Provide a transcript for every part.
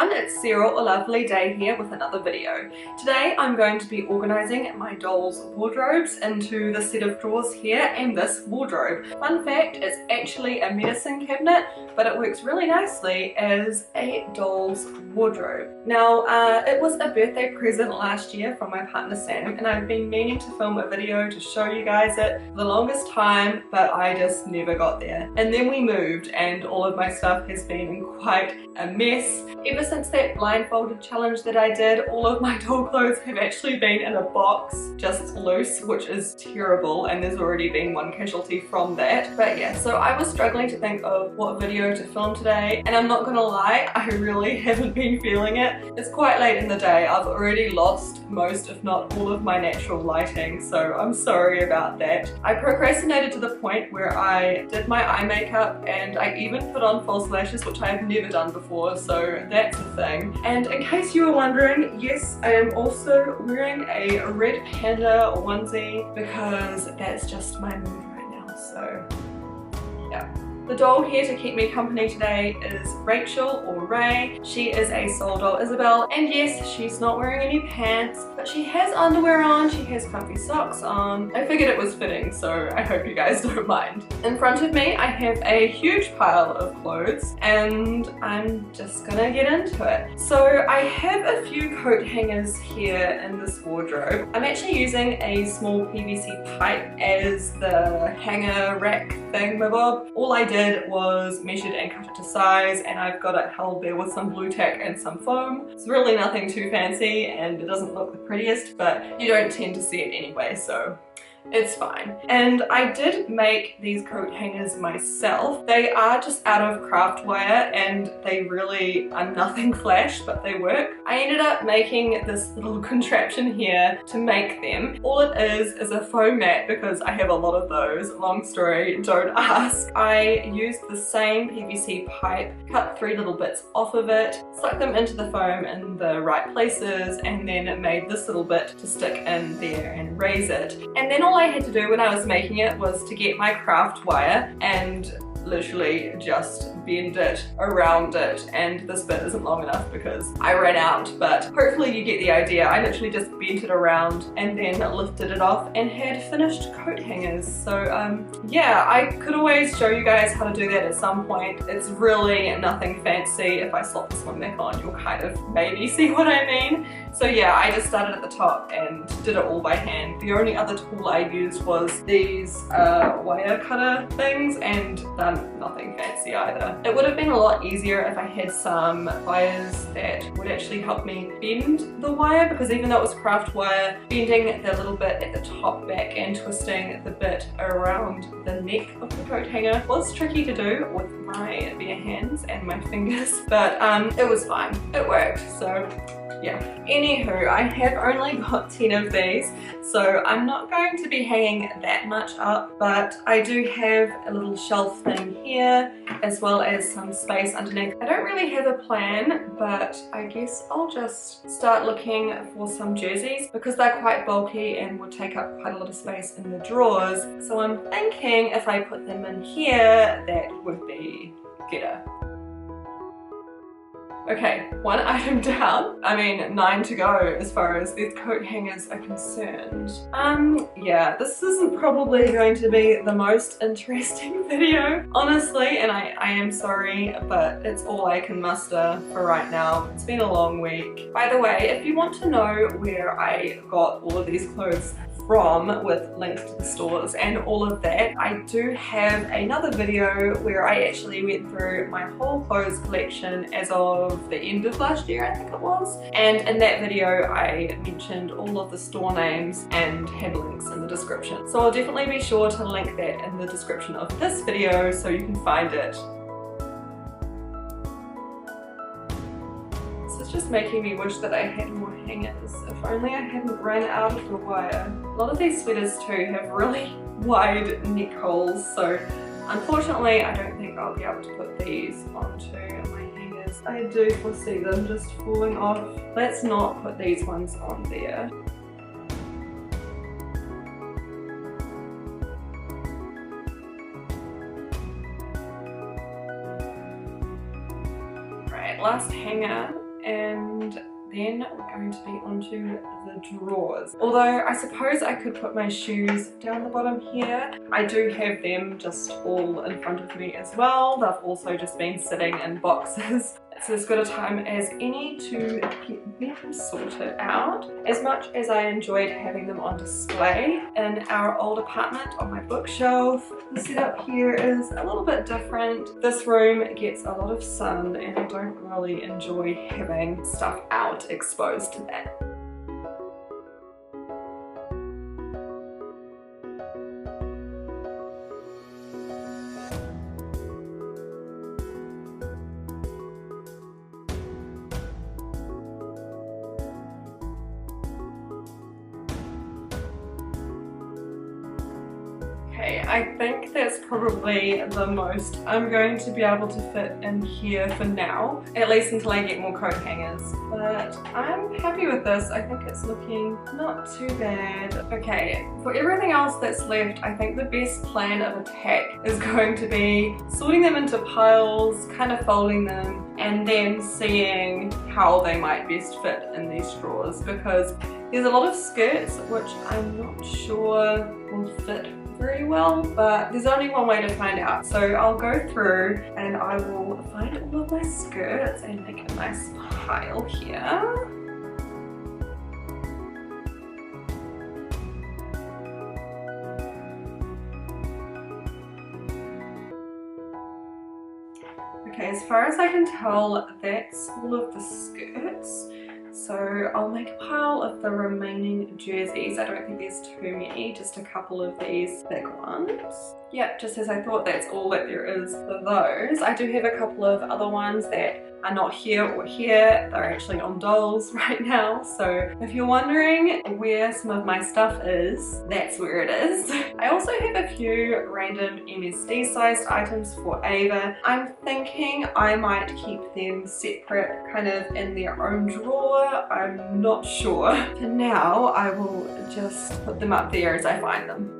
everyone, it's Cyril or LavilyDay here with another video. Today I'm going to be organising my doll's wardrobes into the set of drawers here and this wardrobe. Fun fact, it's actually a medicine cabinet, but it works really nicely as a doll's wardrobe. Now, it was a birthday present last year from my partner Sam, and I've been meaning to film a video to show you guys it for the longest time, but I just never got there. And then we moved and all of my stuff has been in quite a mess. Ever since that blindfolded challenge that I did, all of my doll clothes have actually been in a box, just loose, which is terrible, and there's already been one casualty from that. But yeah, so I was struggling to think of what video to film today, and I'm not gonna lie, I really haven't been feeling it. It's quite late in the day. I've already lost most, if not all, of my natural lighting, so I'm sorry about that. I procrastinated to the point where I did my eye makeup and I even put on false lashes, which I've never done before, so that's a thing. And in case you were wondering, yes, I am also wearing a red panda onesie because that's just my mood right now, so yeah. The doll here to keep me company today is Rachel, or Ray. She is a soul doll Isabel, and yes, she's not wearing any pants, but she has underwear on, she has comfy socks on. I figured it was fitting, so I hope you guys don't mind. In front of me I have a huge pile of clothes, and I'm just gonna get into it. So I have a few coat hangers here in this wardrobe. I'm actually using a small PVC pipe as the hanger rack thingamabob. All I did was measured and cut it to size, and I've got it held there with some blue tack and some foam. It's really nothing too fancy and it doesn't look the prettiest, but you don't tend to see it anyway, so it's fine. And I did make these coat hangers myself. They are just out of craft wire and they really are nothing flash, but they work. I ended up making this little contraption here to make them. All it is a foam mat because I have a lot of those. Long story, don't ask. I used the same PVC pipe, cut 3 little bits off of it, stuck them into the foam in the right places, and then it made this little bit to stick in there and raise it. And then all I had to do when I was making it was to get my craft wire and literally just bend it around it, and this bit isn't long enough because I ran out, but hopefully you get the idea. I literally just bent it around and then lifted it off and had finished coat hangers. So yeah, I could always show you guys how to do that at some point. It's really nothing fancy. If I slot this one back on, you'll kind of maybe see what I mean. So yeah, I just started at the top and did it all by hand. The only other tool I used was these wire cutter things, and nothing fancy either. It would have been a lot easier if I had some wires that would actually help me bend the wire, because even though it was craft wire, bending the little bit at the top back and twisting the bit around the neck of the coat hanger was tricky to do with my bare hands and my fingers, but it was fine. It worked, so yeah. Anywho, I have only got 10 of these, so I'm not going to be hanging that much up, but I do have a little shelf thing here as well as some space underneath. I don't really have a plan, but I guess I'll just start looking for some jerseys because they're quite bulky and would take up quite a lot of space in the drawers. So I'm thinking if I put them in here, that would be better. Okay, 1 item down. I mean, 9 to go as far as these coat hangers are concerned. Yeah, this isn't probably going to be the most interesting video, honestly, and I am sorry, but it's all I can muster for right now. It's been a long week. By the way, if you want to know where I got all of these clothes from, with links to the stores and all of that, I do have another video where I actually went through my whole clothes collection as of the end of last year, I think it was, and in that video I mentioned all of the store names and had links in the description. So I'll definitely be sure to link that in the description of this video so you can find it. Just making me wish that I had more hangers. If only I hadn't run out of the wire. A lot of these sweaters too have really wide neck holes, so unfortunately I don't think I'll be able to put these onto my hangers. I do foresee them just falling off. Let's not put these ones on there. Right, last hanger. and then we're going to be onto the drawers. Although I suppose I could put my shoes down the bottom here. I do have them just all in front of me as well. They've also just been sitting in boxes. So as good a time as any to get them sorted out. As much as I enjoyed having them on display in our old apartment on my bookshelf, the setup here is a little bit different. This room gets a lot of sun and I don't really enjoy having stuff out exposed to that. Okay, I think that's probably the most I'm going to be able to fit in here for now, at least until I get more coat hangers. But I'm happy with this. I think it's looking not too bad. Okay, for everything else that's left, I think the best plan of attack is going to be sorting them into piles, kind of folding them, and then seeing how they might best fit in these drawers, because there's a lot of skirts which I'm not sure will fit very well, but there's only one way to find out. So I'll go through and I will find all of my skirts and make a nice pile here. Okay, as far as I can tell, that's all of the skirts. So I'll make a pile of the remaining jerseys. I don't think there's too many, just a couple of these big ones. Yep, just as I thought, that's all that there is for those. I do have a couple of other ones that are not here or here. They're actually on dolls right now. So if you're wondering where some of my stuff is, that's where it is. I also have a few random MSD sized items for Ava. I'm thinking I might keep them separate, kind of in their own drawer. I'm not sure. For now, I will just put them up there as I find them.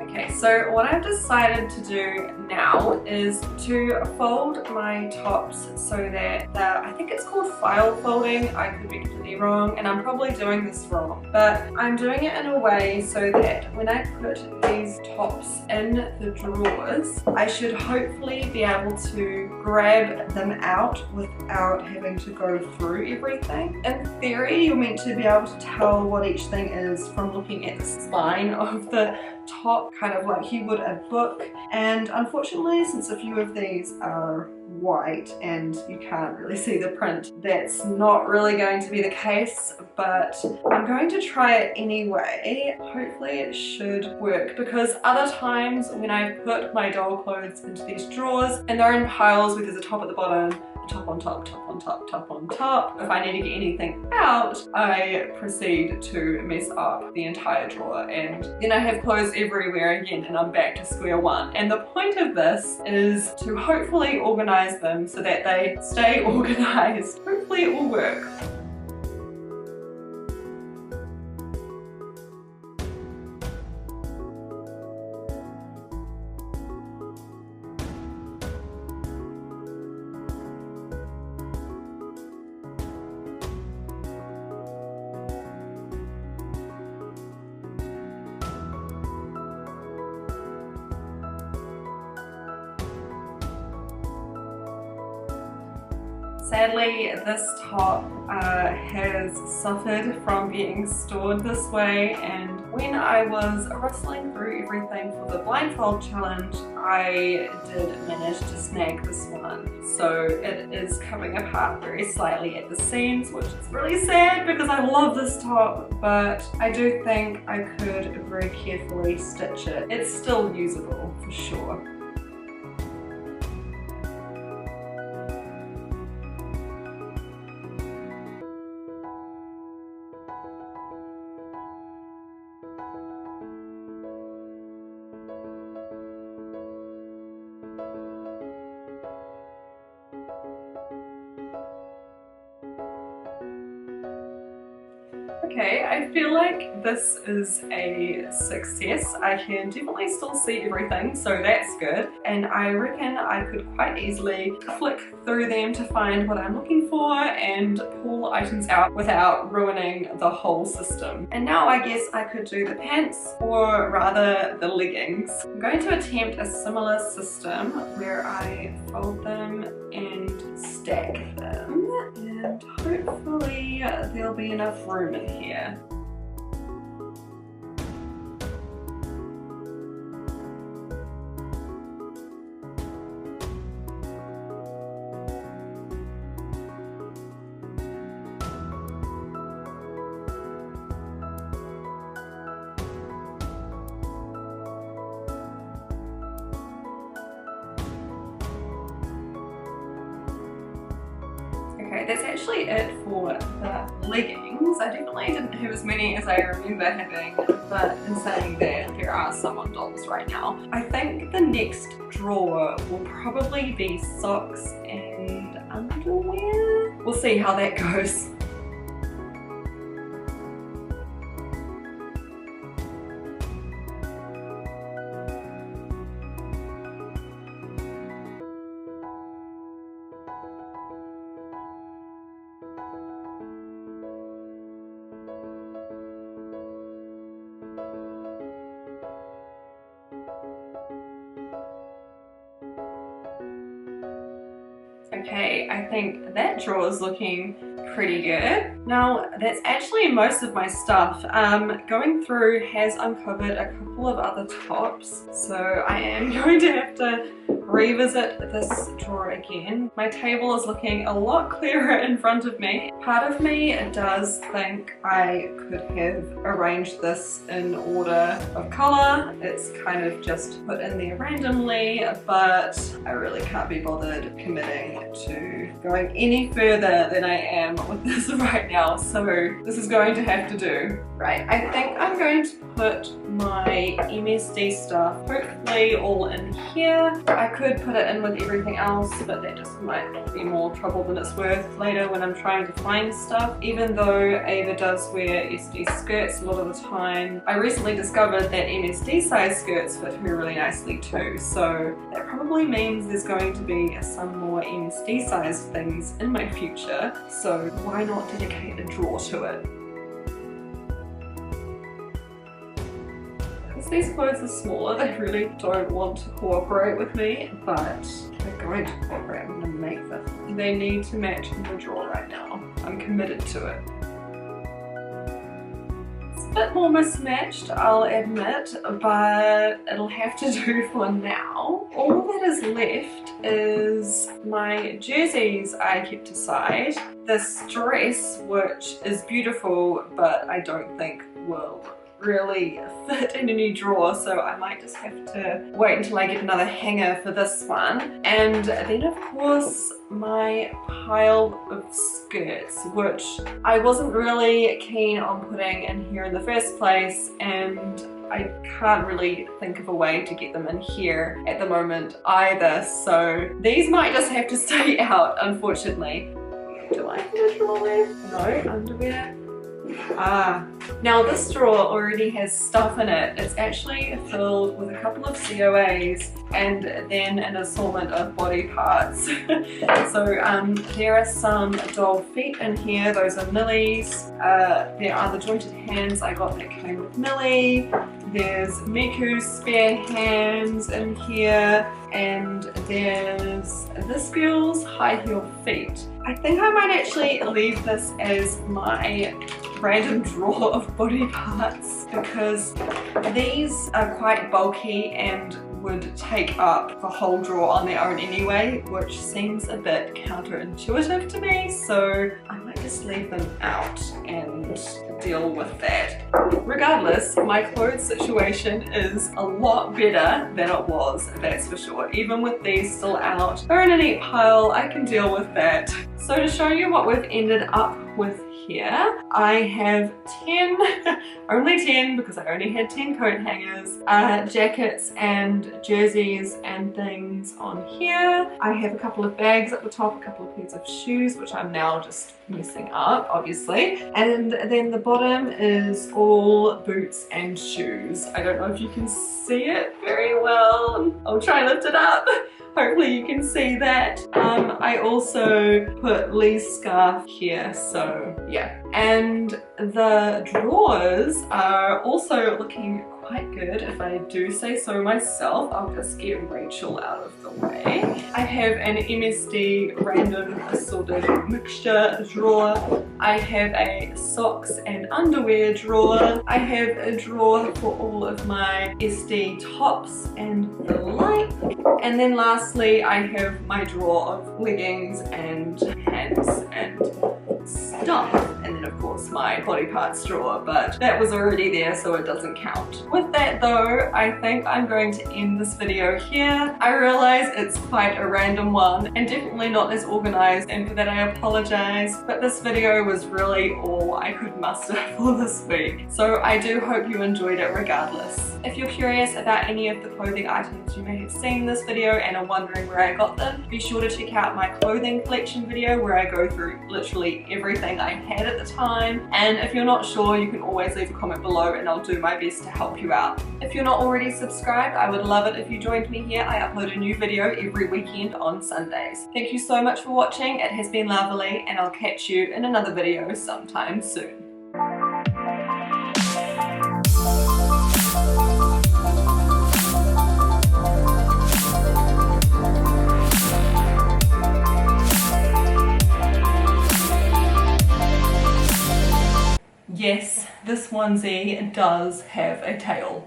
Okay, so what I've decided to do now is to fold my tops so that I think it's called file folding. I could be completely wrong and I'm probably doing this wrong, but I'm doing it in a way so that when I put these tops in the drawers, I should hopefully be able to grab them out without having to go through everything. In theory, you're meant to be able to tell what each thing is from looking at the spine of the top, kind of like you would a book. And unfortunately, since a few of these are white and you can't really see the print, that's not really going to be the case, but I'm going to try it anyway. Hopefully it should work, because other times when I put my doll clothes into these drawers and they're in piles where there's a top at the bottom, top on top, top on top, top on top. If I need to get anything out, I proceed to mess up the entire drawer, and then I have clothes everywhere again and I'm back to square one. And the point of this is to hopefully organize them so that they stay organized. Hopefully it will work. Sadly, this top has suffered from being stored this way, and when I was rustling through everything for the blindfold challenge, I did manage to snag this one. So it is coming apart very slightly at the seams, which is really sad because I love this top, but I do think I could very carefully stitch it. It's still usable for sure. Okay, I feel like this is a success. I can definitely still see everything, so that's good. And I reckon I could quite easily flick through them to find what I'm looking for and pull items out without ruining the whole system. And now I guess I could do the pants, or rather the leggings. I'm going to attempt a similar system where I fold them and stack them, and hopefully there'll be enough room in here. Okay, that's actually it for the leggings. I definitely didn't have as many as I remember having, but in saying that, there are some on dolls right now. I think the next drawer will probably be socks and underwear. We'll see how that goes. Okay, I think that drawer is looking pretty good. Now, that's actually most of my stuff. Going through has uncovered a couple of other tops, so I am going to have to revisit this drawer again. My table is looking a lot clearer in front of me. Part of me does think I could have arranged this in order of colour. It's kind of just put in there randomly, but I really can't be bothered committing to going any further than I am with this right now, so this is going to have to do. Right, I think I'm going to put my MSD stuff hopefully all in here. I could put it in with everything else, but that just might be more trouble than it's worth later when I'm trying to find stuff. Even though Ava does wear SD skirts a lot of the time, I recently discovered that MSD size skirts fit her really nicely too, so that probably means there's going to be some more MSD size things in my future, so why not dedicate a drawer to it? These clothes are smaller, they really don't want to cooperate with me, but they're going to cooperate. I'm going to make them. They need to match in the drawer right now. I'm committed to it. It's a bit more mismatched, I'll admit, but it'll have to do for now. All that is left is my jerseys I kept aside, this dress which is beautiful but I don't think will really fit in any drawer, so I might just have to wait until I get another hanger for this one. And then of course my pile of skirts, which I wasn't really keen on putting in here in the first place, and I can't really think of a way to get them in here at the moment either, so these might just have to stay out, unfortunately. Do I have a drawer left? No, underwear. Now this drawer already has stuff in it. It's actually filled with a couple of COAs and then an assortment of body parts. So there are some doll feet in here, those are Millie's. There are the jointed hands I got that came with Millie. There's Miku's spare hands in here, and there's this girl's high heel feet. I think I might actually leave this as my random drawer of body parts because these are quite bulky and would take up the whole drawer on their own anyway, which seems a bit counterintuitive to me, so I might just leave them out and deal with that. Regardless, my clothes situation is a lot better than it was, that's for sure. Even with these still out, they're in a neat pile, I can deal with that. So to show you what we've ended up with here. I have 10, only 10 because I only had 10 coat hangers, jackets and jerseys and things on here. I have a couple of bags at the top, a couple of pairs of shoes, which I'm now just messing up, obviously. And then the bottom is all boots and shoes. I don't know if you can see it very well. I'll try and lift it up. Hopefully you can see that. I also put Lee's scarf here, so yeah. And the drawers are also looking quite good, if I do say so myself. I'll just get Rachel out of the way. I have an MSD random assorted mixture drawer. I have a socks and underwear drawer. I have a drawer for all of my SD tops and the like. And then lastly, I have my drawer of leggings and pants and stuff. And then of course my body parts drawer, but that was already there so it doesn't count. With that though, I think I'm going to end this video here. I realize it's quite a random one and definitely not as organized, and for that I apologize, but this video was really all I could muster for this week. So I do hope you enjoyed it regardless. If you're curious about any of the clothing items you may have seen in this video and are wondering where I got them, be sure to check out my clothing collection video where I go through literally everything I had at the time. And if you're not sure, you can always leave a comment below and I'll do my best to help you out. If you're not already subscribed, I would love it if you joined me here. I upload a new video every weekend on Sundays. Thank you so much for watching. It has been lovely and I'll catch you in another video sometime soon. Yes, this onesie does have a tail.